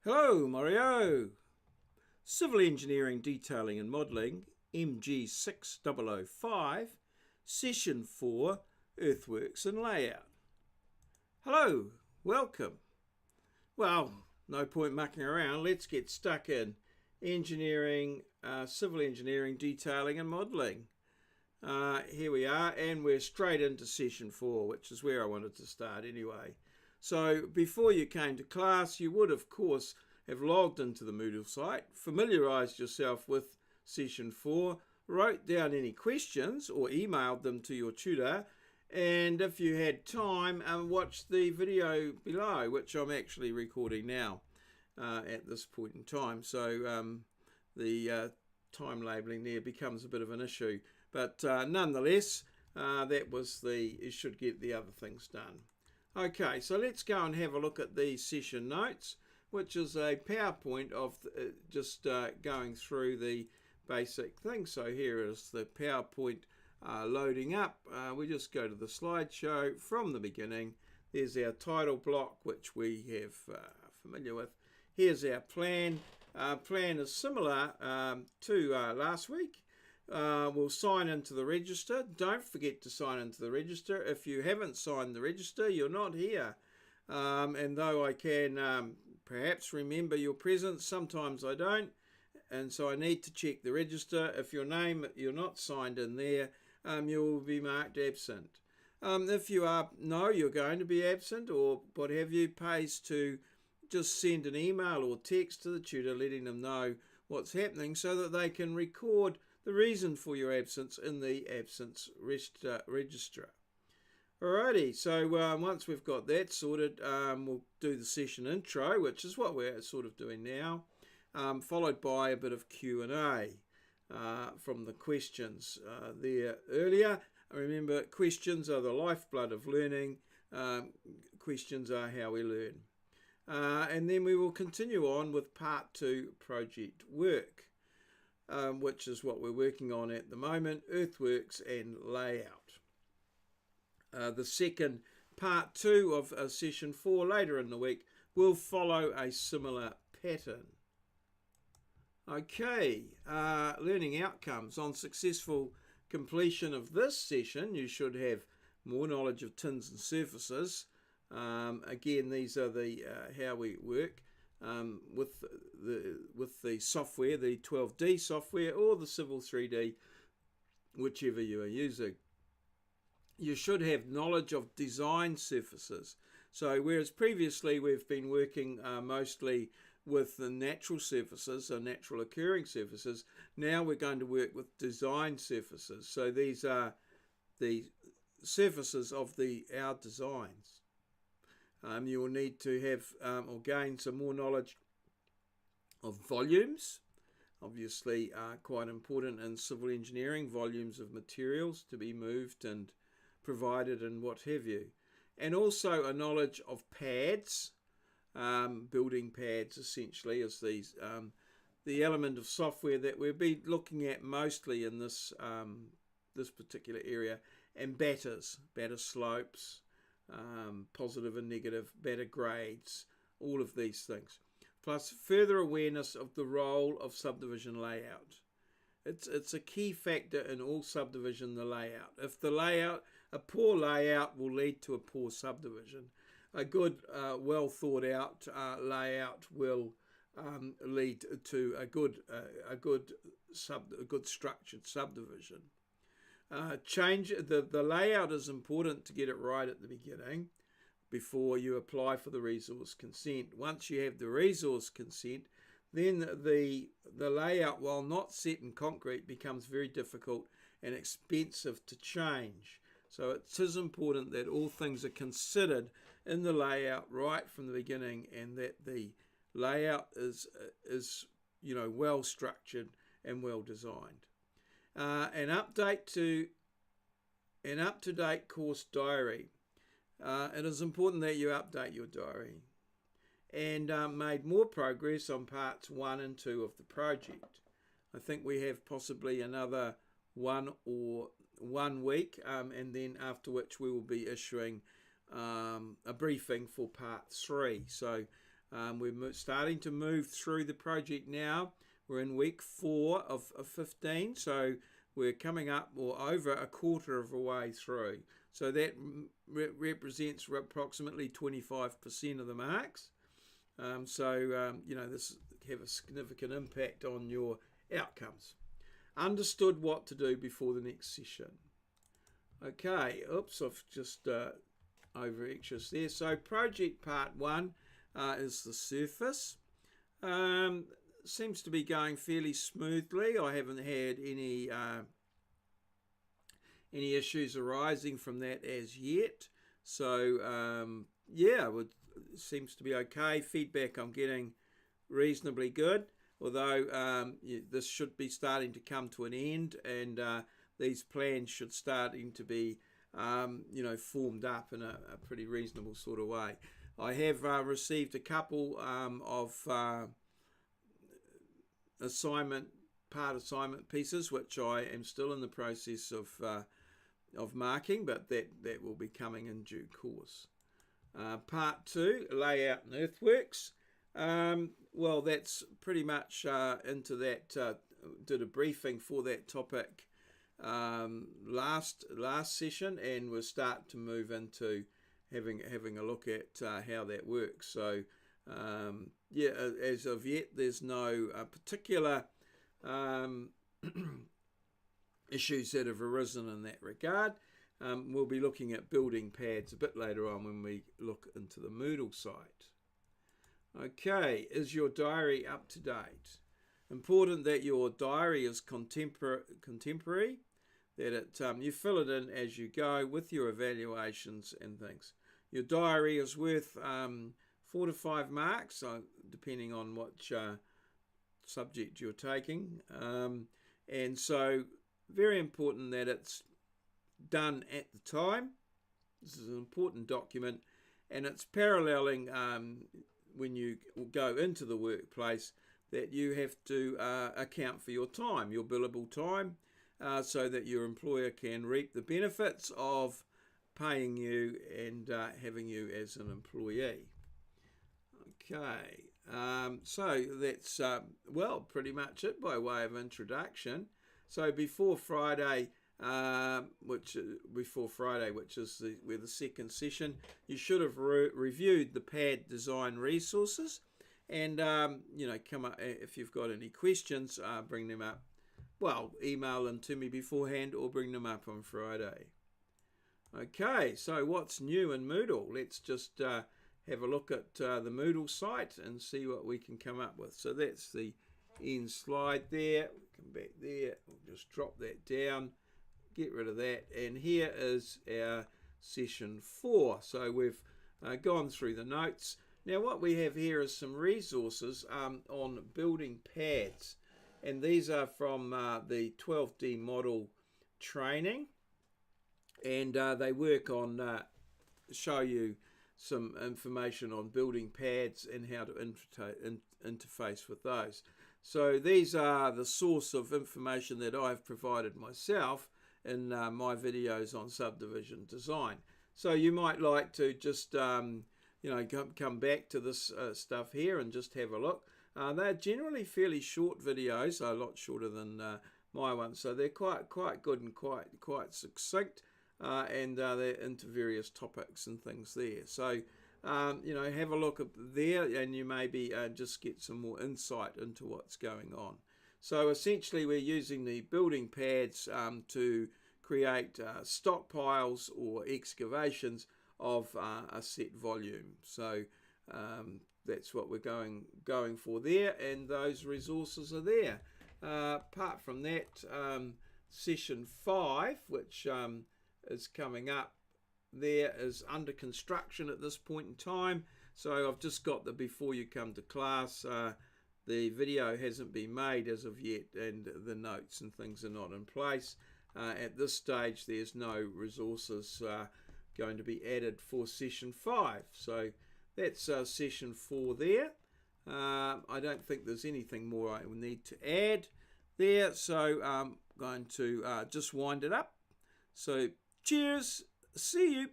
Hello, Mario! Civil Engineering Detailing and Modelling, MG6005, Session 4, Earthworks and Layout. Hello, welcome. Well, no point mucking around, let's get stuck in. Civil Engineering Detailing and Modelling. Here we are, and we're straight into Session 4, which is where I wanted to start anyway. So before you came to class, you would of course have logged into the Moodle site, familiarised yourself with Session 4, wrote down any questions or emailed them to your tutor, and if you had time, watch the video below, which I'm actually recording now at this point in time. So the time labelling there becomes a bit of an issue, but nonetheless, you should get the other things done. Okay, so let's go and have a look at the session notes, which is a PowerPoint of just going through the basic thing. So here is the PowerPoint loading up. We just go to the slideshow from the beginning. There's our title block, which we have familiar with. Here's our plan. Our plan is similar to last week. We'll sign into the register. Don't forget to sign into the register. If you haven't signed the register, you're not here. And though I can perhaps remember your presence, sometimes I don't. And so I need to check the register. If you're not signed in there, you will be marked absent. If you know you're going to be absent or what have you, pays to just send an email or text to the tutor letting them know what's happening so that they can record the reason for your absence in the absence register. Alrighty, so once we've got that sorted, we'll do the session intro, which is what we're sort of doing now, followed by a bit of Q&A from the questions there earlier. Remember, questions are the lifeblood of learning. Questions are how we learn. And then we will continue on with part 2, project work. Which is what we're working on at the moment, earthworks and layout. The second part 2 of session 4 later in the week will follow a similar pattern. Okay, learning outcomes. On successful completion of this session, you should have more knowledge of tins and surfaces. Again, these are the how we work. With the software, the 12D software or the Civil 3D, whichever you are using. You should have knowledge of design surfaces. So whereas previously we've been working mostly with the natural surfaces or natural occurring surfaces, now we're going to work with design surfaces. So these are the surfaces of our designs. You will need to have or gain some more knowledge of volumes, obviously quite important in civil engineering, volumes of materials to be moved and provided and what have you. And also a knowledge of pads, building pads essentially is these, the element of software that we'll be looking at mostly in this, this particular area, and batter slopes, positive and negative, better grades, all of these things. Plus further awareness of the role of subdivision layout. It's a key factor in all subdivision, the layout. If a poor layout will lead to a poor subdivision. A good, well thought out layout will lead to a good structured subdivision. The layout is important to get it right at the beginning before you apply for the resource consent. Once you have the resource consent, then the layout, while not set in concrete, becomes very difficult and expensive to change. So it is important that all things are considered in the layout right from the beginning, and that the layout is well structured and well designed. An up-to-date course diary. It is important that you update your diary, and made more progress on parts 1 and 2 of the project. I think we have possibly another 1 week, and then after which we will be issuing a briefing for part 3. So We're starting to move through the project now. We're in week 4 of 15, so we're coming up or over a quarter of a way through. So that represents approximately 25% of the marks. This have a significant impact on your outcomes. Understood what to do before the next session. Okay, oops, I've just over extras there. So project part 1 is the surface. Seems to be going fairly smoothly. I haven't had any issues arising from that as yet. So it seems to be okay. Feedback I'm getting reasonably good, although this should be starting to come to an end, and these plans should starting to be formed up in a pretty reasonable sort of way. I have received a couple of assignment pieces, which I am still in the process of marking, but that will be coming in due course. Part 2, layout and earthworks. Well, that's pretty much into that. Did a briefing for that topic last session, and we'll start to move into having a look at how that works. So as of yet, there's no particular issues that have arisen in that regard. We'll be looking at building pads a bit later on when we look into the Moodle site. Okay, is your diary up to date? Important that your diary is contemporary, that you fill it in as you go with your evaluations and things. Your diary is worth 4 to 5 marks, depending on what subject you're taking. And so very important that it's done at the time. This is an important document, and it's paralleling when you go into the workplace, that you have to account for your time, your billable time, so that your employer can reap the benefits of paying you and having you as an employee. Okay, so that's pretty much it by way of introduction. So before Friday, which is the second session, you should have reviewed the pad design resources, and come up if you've got any questions, bring them up. Well, email them to me beforehand or bring them up on Friday. Okay, so what's new in Moodle? Let's just have a look at the Moodle site and see what we can come up with. So that's the end slide there. Come back there. We'll just drop that down. Get rid of that. And here is our session 4. So we've gone through the notes. Now what we have here is some resources on building pads. And these are from the 12D model training. And they work on, show you some information on building pads and how to interface with those. So these are the source of information that I've provided myself in my videos on subdivision design. So you might like to just come back to this stuff here and just have a look. They're generally fairly short videos, a lot shorter than my ones, so they're quite good and quite succinct, and they're into various topics and things there. So have a look up there, and you maybe just get some more insight into what's going on. So essentially we're using the building pads to create stockpiles or excavations of a set volume. So that's what we're going for there, and those resources are there. Apart from that, session 5, which is coming up, there is under construction at this point in time. So I've just got the before you come to class. The video hasn't been made as of yet, and the notes and things are not in place. At this stage, there's no resources going to be added for session 5. So that's session 4 there. I don't think there's anything more I will need to add there. So I'm going to just wind it up. So cheers. See you.